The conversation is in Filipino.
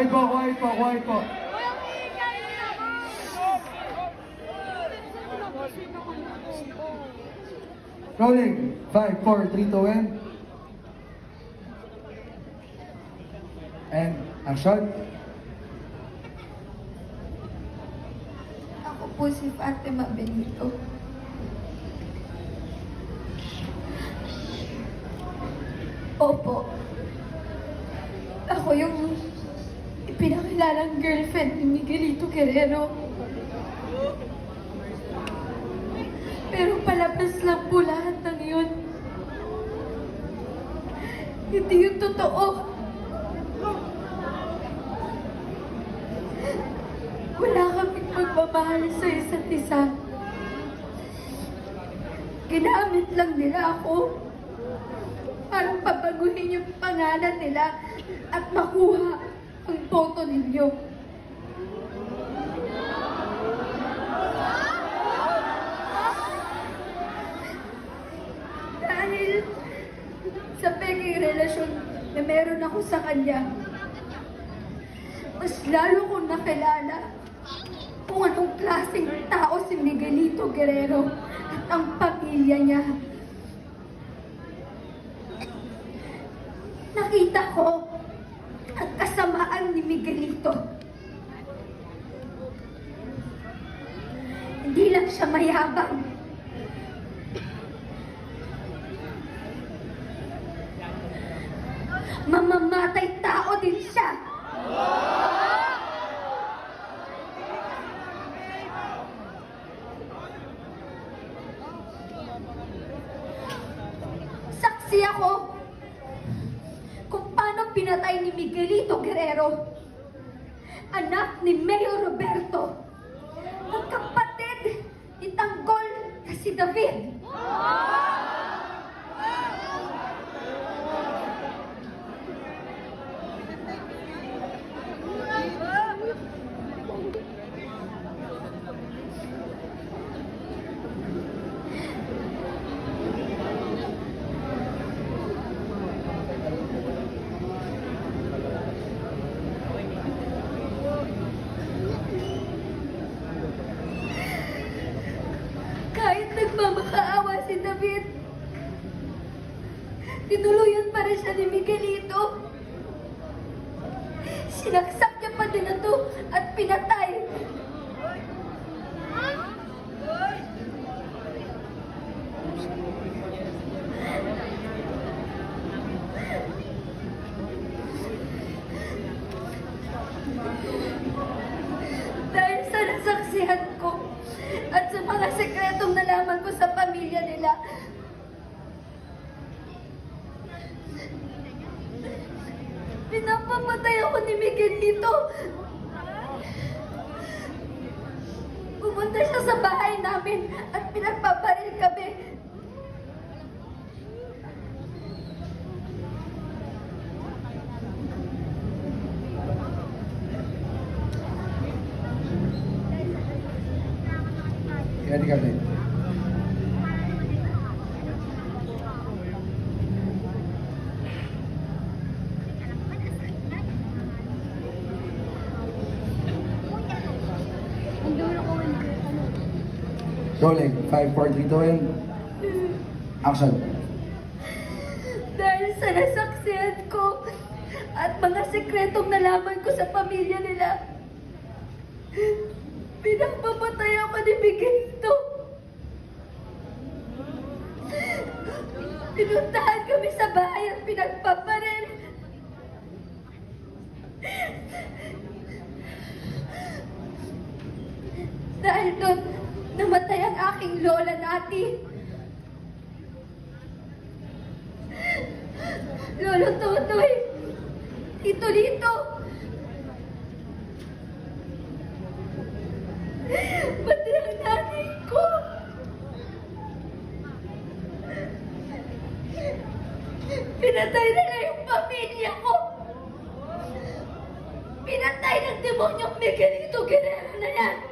quiet po. Rolling. 5, 4, 3, 2, 1. And action. Ako po si Fatima Benito. Opo. Ako yung ipinakilalang girlfriend ni Miguelito Guerrero. Pero palabas lang po lahat ng yun. Hindi yun totoo. Wala kaming magmamahal sa isa't isa. Ginamit lang nila ako para pabaguhin yung pangalan nila at makuha ang boto ninyo. Dahil sa peking relasyon na meron ako sa kanya, mas lalo kong nakilala kung anong klaseng tao si Miguelito Guerrero at ang pamilya niya. Nakita ko ang kasamaan ni Miguelito. Hindi lang siya mayabang. Mamamatay tao din siya. Saksi ako kung paano pinatay ni Miguelito Guerrero, anak ni Mayor Roberto, ang kapatid ni Tanggol na si David. Kahit nagmamakaawa si David, tinuluyan pa rin siya ni Miguelito. Sinaksak niya pa din ito at pinatay. Dahil sa nasaksihan ko at sa mga sekretong nalaman ko sa pamilya nila, pinapamatay ako ni Miguelito. Pumunta siya sa bahay namin at pinagpaparil kami. Ready kami. Rolling. 5, 4, 3, 2, 1. Action. Dahil sa nasaksihan ko at mga sekretong nalaman ko sa pamilya nila, pinagpapatay ako ni Miguelito. Pinuntahan kami sa bahay at pinagpaparil. Dahil doon, namatay ang aking lola Nati. Lolo Totoy, Tito Lito, pati ang nanay ko. Pinatay nila yung pamilya ko. Pinatay ng demonyong Miguelito Guerrero na yan.